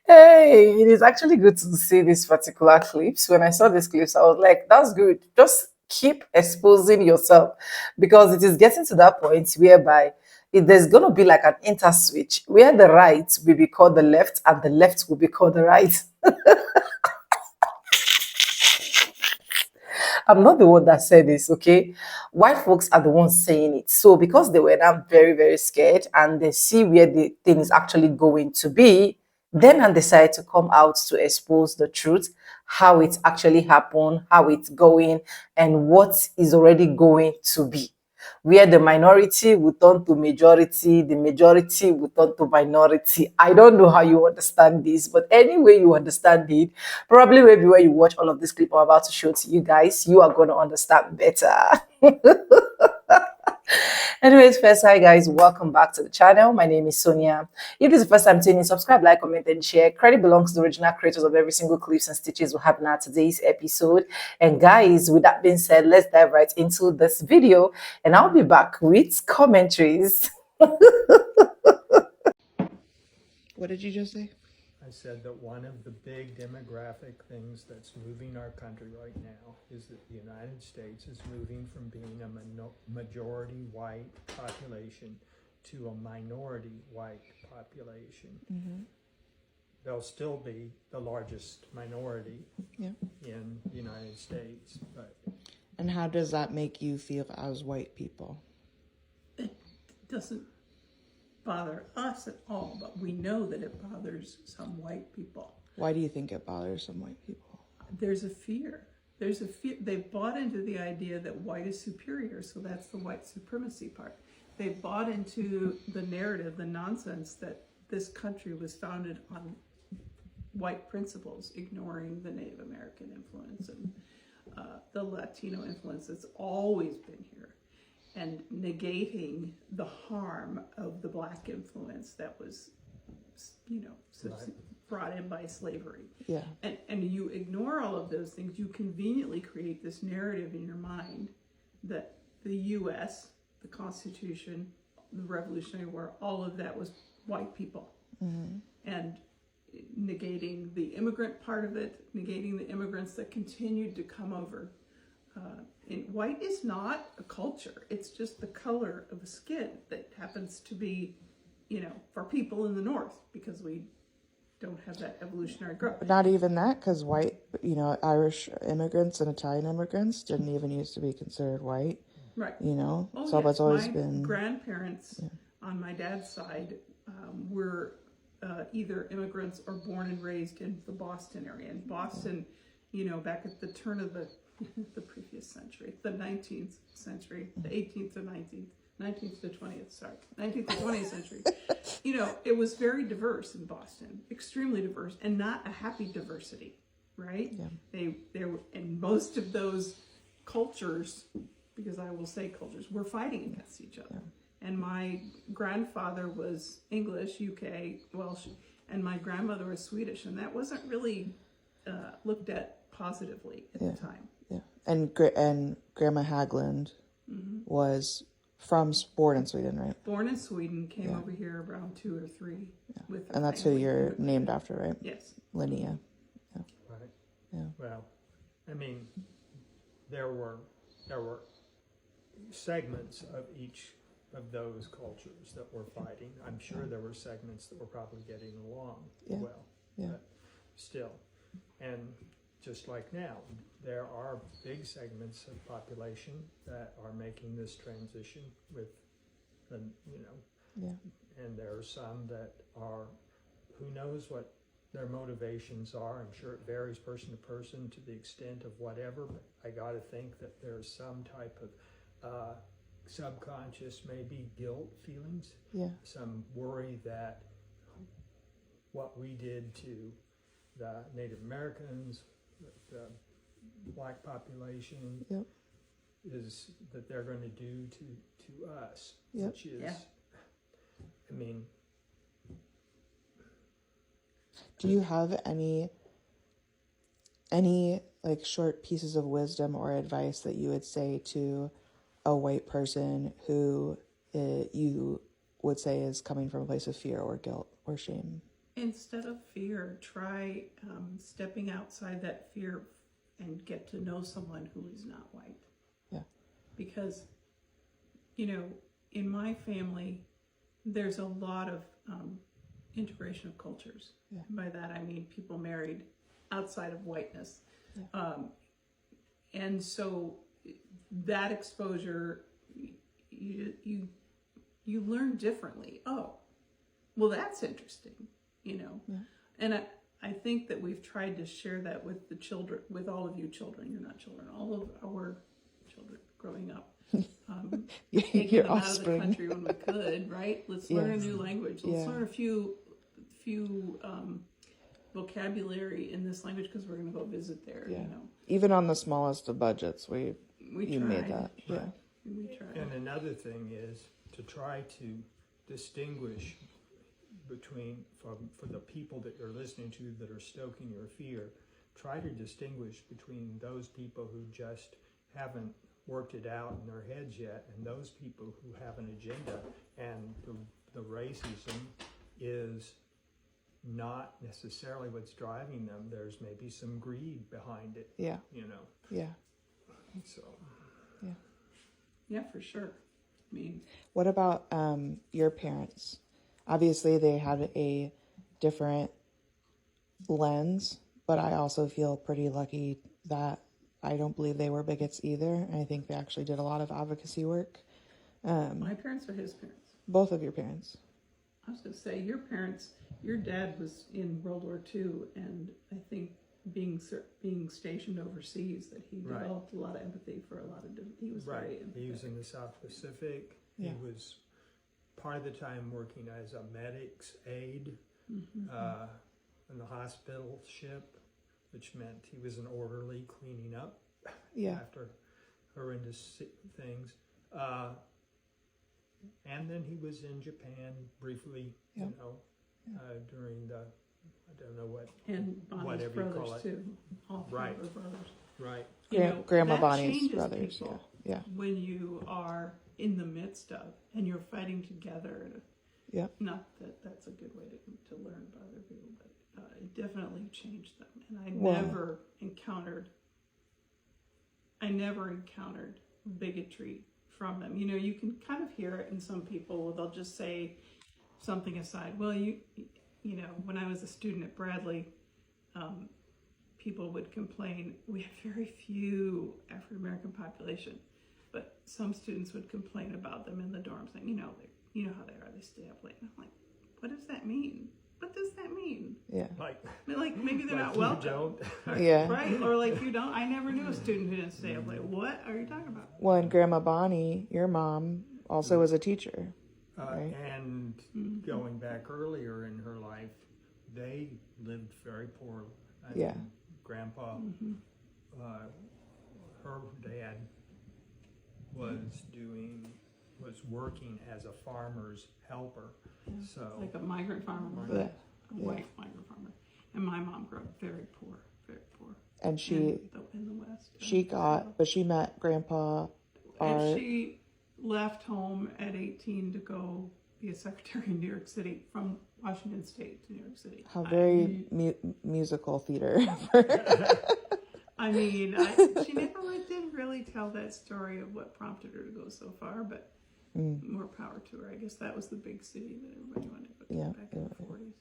Hey, it is actually good to see these particular clips. When I saw these clips, I was like, that's good. Just keep exposing yourself because it is getting to that point whereby there's going to be like an interswitch where the right will be called the left and the left will be called the right. I'm not the one that said this, okay? White folks are the ones saying it. So because they were now very, very scared and they see where the thing is actually going to be, then I decided to come out to expose the truth, how it actually happened, how it's going, and what is already going to be where the minority will turn to majority, the majority will turn to minority. I don't know how you understand this, but anyway you understand it, probably maybe when you watch all of this clip I'm about to show to you guys, you are going to understand better. Anyways, first, hi guys, welcome back to the channel. My name is Sonia. If this is the first time tuning in, subscribe, like, comment, and share. Credit belongs to the original creators of every single clips and stitches we have in our today's episode. And guys, with that being said, let's dive right into this video, and I'll be back with commentaries. What did you just say? I said that one of the big demographic things that's moving our country right now is that the United States is moving from being a majority white population to a minority white population. They'll still be the largest minority in the United States, but And how does that make you feel as white people? It doesn't bother us at all, but we know that it bothers some white people. Why do you think it bothers some white people? There's a fear. There's a fear. They've bought into the idea that white is superior, so that's the white supremacy part. They've bought into the narrative, the nonsense that this country was founded on white principles, ignoring the Native American influence and the Latino influence that's always been here, and negating the harm of the black influence that was, brought in by slavery. Yeah. And you ignore all of those things. You conveniently create this narrative in your mind that the U.S., the Constitution, the Revolutionary War, all of that was white people. And negating the immigrant part of it, negating the immigrants that continued to come over. And white is not a culture. It's just the color of the skin that happens to be, for people in the North, because we don't have that evolutionary growth. But not even that, because white, Irish immigrants and Italian immigrants didn't even used to be considered white. Right. So yes. it's always my been. grandparents on my dad's side were either immigrants or born and raised in the Boston area. And Boston, back at the turn of the previous century, the 19th century, the 18th to 19th to 20th, sorry, 19th to 20th century, it was very diverse in Boston, extremely diverse, and not a happy diversity, right? Yeah. They were, and most of those cultures, because I will say cultures, were fighting against each other. Yeah. And my grandfather was English, UK, Welsh, and my grandmother was Swedish, and that wasn't really looked at positively at the time. Yeah, and Grandma Haglund was born in Sweden, right? Born in Sweden, came over here around 2 or 3. With And that's who you're named after, right? Yes. Linnea. right. Yeah. Well, I mean, there were segments of each of those cultures that were fighting. I'm sure there were segments that were probably getting along well, but still. And just like now, there are big segments of population that are making this transition with the, and there are some that are, who knows what their motivations are. I'm sure it varies person to person to the extent of whatever, but I got to think that there's some type of subconscious, maybe guilt feelings, some worry that what we did to the Native Americans, the black population, is that they're going to do to us, which is, I mean. Do you have any like short pieces of wisdom or advice that you would say to a white person who you would say is coming from a place of fear or guilt or shame? Instead of fear, try stepping outside that fear and get to know someone who is not white. Yeah. Because, in my family, there's a lot of integration of cultures. Yeah. By that I mean people married outside of whiteness. Yeah. And so that exposure, you learn differently. Oh, well, that's interesting, Yeah. And I think that we've tried to share that with the children, with all of you children. You're not children, all of our children growing up. Taking Your them out of the offspring. country when we could, right? Let's learn a Yes. new language. Let's Yeah. learn a few vocabulary in this language because we're going to go visit there. Yeah. Even on the smallest of budgets, We you tried. made that. Yeah. We tried. And another thing is to try to distinguish between, for the people that you're listening to that are stoking your fear, try to distinguish between those people who just haven't worked it out in their heads yet and those people who have an agenda, and the racism is not necessarily what's driving them. There's maybe some greed behind it, Yeah. Yeah. so. Yeah, for sure. I mean, What about your parents? Obviously, they had a different lens, but I also feel pretty lucky that I don't believe they were bigots either. And I think they actually did a lot of advocacy work. my parents are his parents. Both of your parents. I was going to say, your dad was in World War II, and I think being stationed overseas, that he Right. developed a lot of empathy for a lot of different. He was very Right, he was empathetic. in the South Pacific. Yeah. He was part of the time working as a medic's aide in the hospital ship, which meant he was an orderly cleaning up Yeah. after horrendous things. And then he was in Japan briefly, Yeah. during the, I don't know what, And Bonnie's whatever you call brothers it. too. All three Right. of her brothers. right. Grandma that Bonnie's changes brothers. people Yeah. when you are in the midst of and you're fighting together. Yeah. Not that that's a good way to learn about other people, but it definitely changed them. And I Well- never encountered bigotry from them. You can kind of hear it in some people. They'll just say something aside. Well, when I was a student at Bradley, people would complain. We have very few African American population, but some students would complain about them in the dorms, saying, you know how they are. They stay up late. And I'm like, what does that mean? What does that mean? Yeah. Like, I mean, like maybe they're not you welcome, don't. Yeah. right? Or like you don't. I never knew a student who didn't stay up late. What are you talking about? Well, and Grandma Bonnie, your mom, also was a teacher. Right. And going back earlier in her life, they lived very poorly. I Yeah. mean, Grandpa, her dad was working as a farmer's helper. So Like a migrant farmer, Yeah. a white migrant farmer. And my mom grew up very poor, And in the West. but she met Grandpa And Art. she left home at 18 to go be a secretary in New York City, from Washington State to New York City. How very musical theater. I mean, she never did really tell that story of what prompted her to go so far, but more power to her. I guess that was the big city that everybody wanted to go to Yeah, back in the 40s,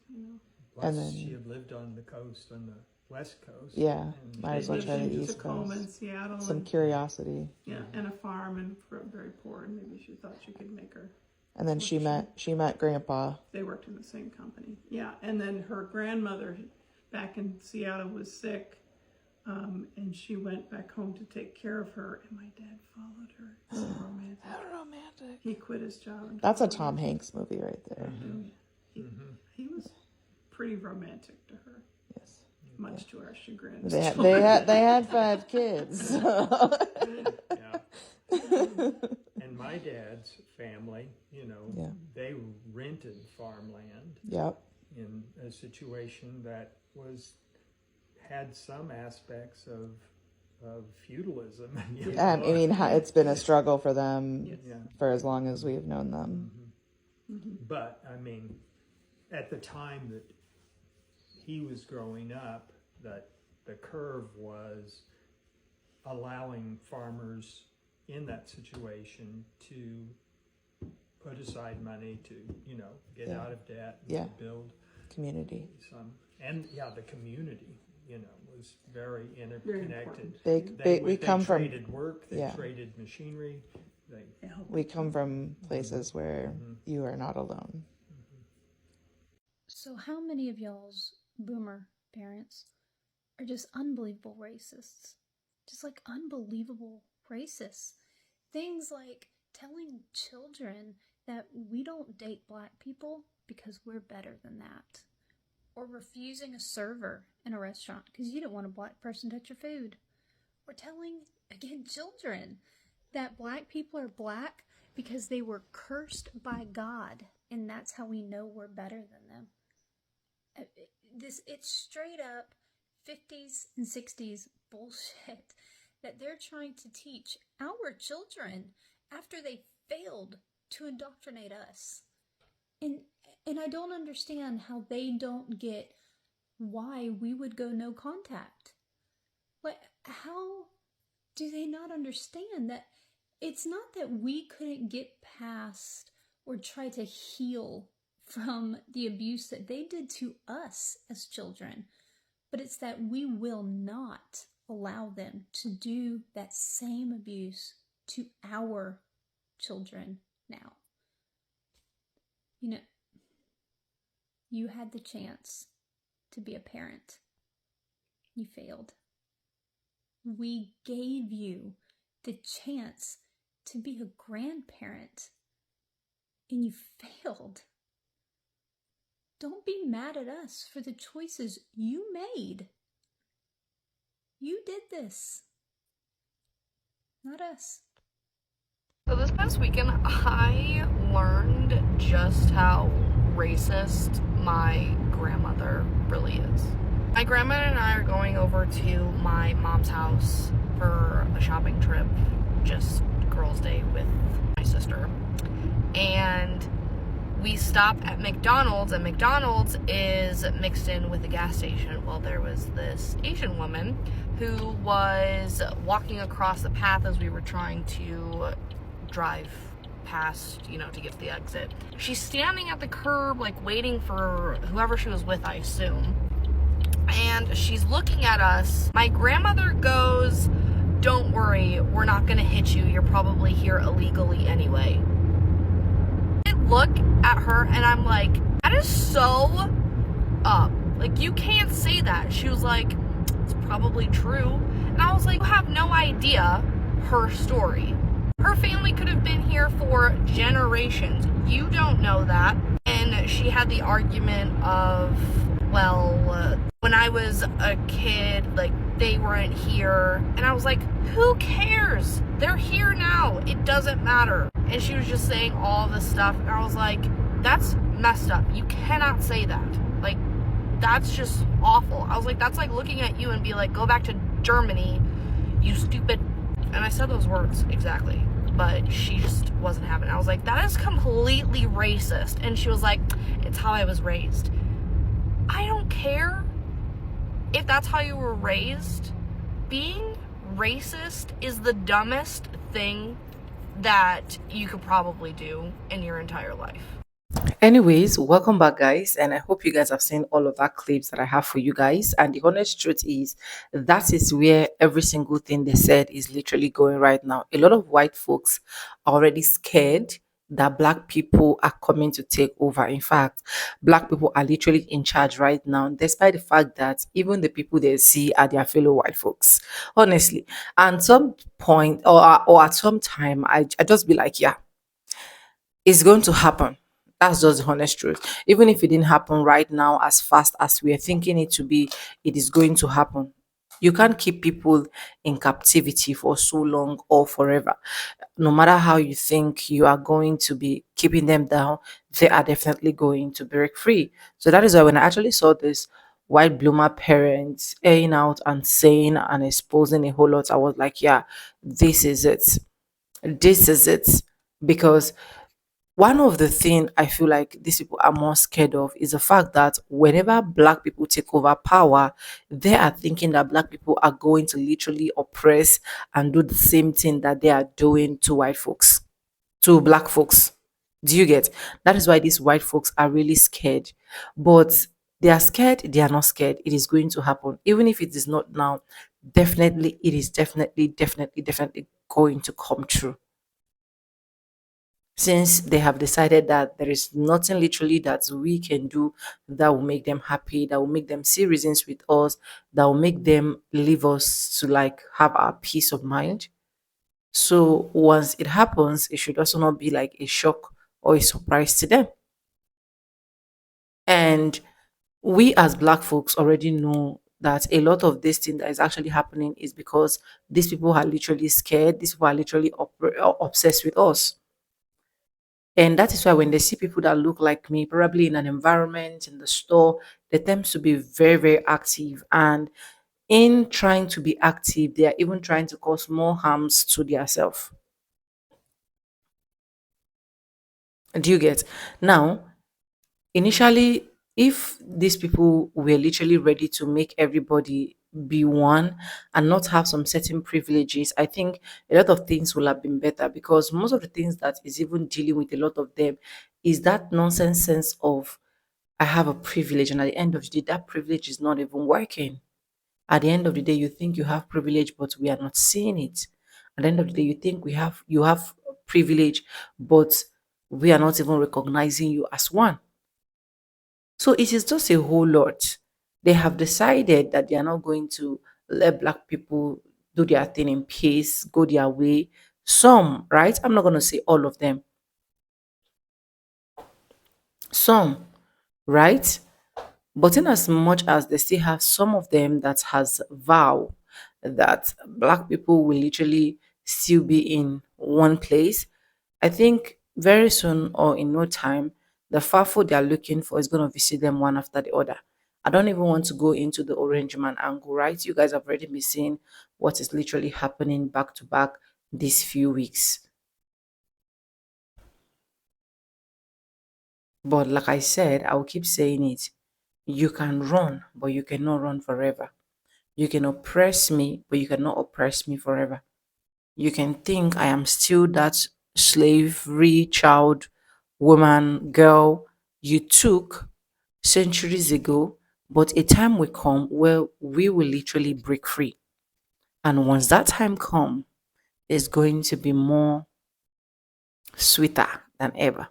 plus And then- she had lived on the coast, on the West Coast. Yeah, and might as well Lived try the in East Tacoma and Coast. Seattle, Some and, curiosity. and a farm, and very poor, and maybe she thought she could make her. And then she met Grandpa. They worked in the same company. Yeah, and then her grandmother back in Seattle was sick, and she went back home to take care of her, and my dad followed her. So romantic. How romantic. He quit his job. And That's a followed Tom her. Hanks movie right there. He was pretty romantic to her, Yes. much to our chagrin. They had 5 kids. So. Yeah. And my dad's family, Yeah. they rented farmland Yep. in a situation that had some aspects of of feudalism. I mean, it's been a struggle for them Yeah. for as long as we've known them. But I mean, at the time that he was growing up, that the curve was allowing farmers in that situation to put aside money to, get Yeah. out of debt and Yeah. to build Community. some, and the community, was very interconnected. We come from traded work, they yeah. traded machinery, they, we come from places where you are not alone. So how many of y'all's boomer parents are just unbelievable racists? Just like unbelievable racists. Things like telling children that we don't date black people because we're better than that. Or refusing a server in a restaurant because you don't want a black person touch your food. Or telling, again, children that black people are black because they were cursed by God and that's how we know we're better than them. It's straight up 50s and 60s bullshit that they're trying to teach our children after they failed to indoctrinate us. And I don't understand how they don't get why we would go no contact. Like, how do they not understand that it's not that we couldn't get past or try to heal from the abuse that they did to us as children, but it's that we will not allow them to do that same abuse to our children now. You had the chance to be a parent. You failed. We gave you the chance to be a grandparent, and you failed. Don't be mad at us for the choices you made. You did this, not us. So this past weekend, I learned just how racist my grandmother really is. My grandma and I are going over to my mom's house for a shopping trip, just girls' day with my sister. And we stop at McDonald's, and McDonald's is mixed in with a gas station. Well, there was this Asian woman who was walking across the path as we were trying to drive past, to get to the exit. She's standing at the curb, like waiting for whoever she was with, I assume. And she's looking at us. My grandmother goes, "Don't worry, we're not gonna hit you. You're probably here illegally anyway." I look at her and I'm like, that is so up. Like, you can't say that. She was like, "It's probably true." And I was like, you have no idea her story. Her family could have been here for generations. You don't know that. And she had the argument of, well, when I was a kid, like, they weren't here. And I was like, who cares? They're here now. It doesn't matter. And she was just saying all this stuff. And I was like, that's messed up. You cannot say that. Like, that's just awful. I was like, that's like looking at you and be like, go back to Germany, you stupid. And I said those words exactly. But she just wasn't having it. I was like, that is completely racist. And she was like, it's how I was raised. I don't care if that's how you were raised. Being racist is the dumbest thing that you could probably do in your entire life. Anyways, welcome back, guys, and I hope you guys have seen all of that clips that I have for you guys. And the honest truth is, that is where every single thing they said is literally going right now. A lot of white folks are already scared that black people are coming to take over. In fact, black people are literally in charge right now, despite the fact that even the people they see are their fellow white folks. Honestly, and some point or at some time, I just be like, yeah, it's going to happen. That's just the honest truth. Even if it didn't happen right now as fast as we are thinking it to be, it is going to happen. You can't keep people in captivity for so long or forever. No matter how you think you are going to be keeping them down, they are definitely going to break free. So that is why when I actually saw this, white bloomer parents airing out and saying and exposing a whole lot, I was like, yeah, this is it. This is it. Because one of the things I feel like these people are more scared of is the fact that whenever black people take over power, they are thinking that black people are going to literally oppress and do the same thing that they are doing to white folks, to black folks. Do you get? That is why these white folks are really scared. But they are scared, they are not scared. It is going to happen. Even if it is not now, definitely, it is definitely going to come true, since they have decided that there is nothing literally that we can do that will make them happy, that will make them see reasons with us, that will make them leave us to like have our peace of mind. So once it happens, it should also not be like a shock or a surprise to them. And we as black folks already know that a lot of this thing that is actually happening is because these people are literally scared, these people are literally obsessed with us. And that is why when they see people that look like me, probably in an environment, in the store, they tend to be very active. And in trying to be active, they are even trying to cause more harms to themselves. Do you get? Now, initially, if these people were literally ready to make everybody be one and not have some certain privileges, I think a lot of things will have been better, because most of the things that is even dealing with a lot of them is that nonsense sense of I have a privilege, and at the end of the day, that privilege is not even working. At the end of the day, you think you have privilege, but we are not seeing it. At the end of the day, you think you have privilege, but we are not even recognizing you as one. So it is just a whole lot. They have decided that they are not going to let black people do their thing in peace, go their way. Some, right? I'm not going to say all of them. Some, right? But in as much as they still have some of them that has vow that black people will literally still be in one place, I think very soon or in no time, the FAFO they are looking for is going to visit them one after the other. I don't even want to go into the Orange Man angle, right? You guys have already been seeing what is literally happening back to back these few weeks. But like I said, I will keep saying it. You can run, but you cannot run forever. You can oppress me, but you cannot oppress me forever. You can think I am still that slavery child, woman, girl you took centuries ago, but a time will come where we will literally break free. And once that time comes, it's going to be more sweeter than ever.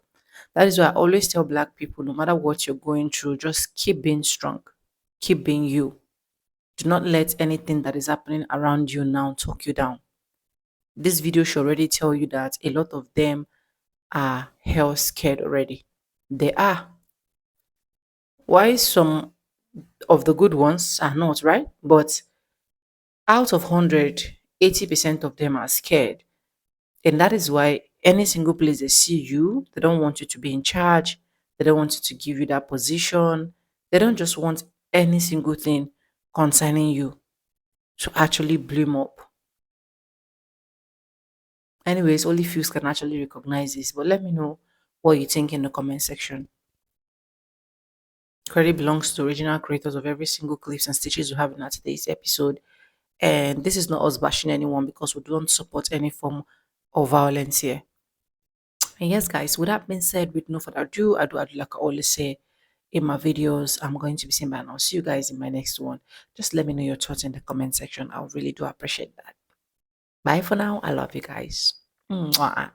That is why I always tell black people, no matter what you're going through, just keep being strong, keep being you. Do not let anything that is happening around you now talk you down. This video should already tell you that a lot of them are hell scared already. They are. Why some of the good ones are not, right? But out of 100, 80% of them are scared. And that is why any single place they see you, they don't want you to be in charge. They don't want you to give you that position. They don't just want any single thing concerning you to actually bloom up. Anyways, only few can actually recognize this. But let me know what you think in the comment section. Credit belongs to original creators of every single clips and stitches we have in our today's episode. And this is not us bashing anyone, because we don't support any form of violence here. And yes, guys, with that being said, with no further ado, I do like I always say in my videos, I'm going to be saying bye, and I'll see you guys in my next one. Just let me know your thoughts in the comment section. I really do appreciate that. Bye for now. I love you guys. Mwah.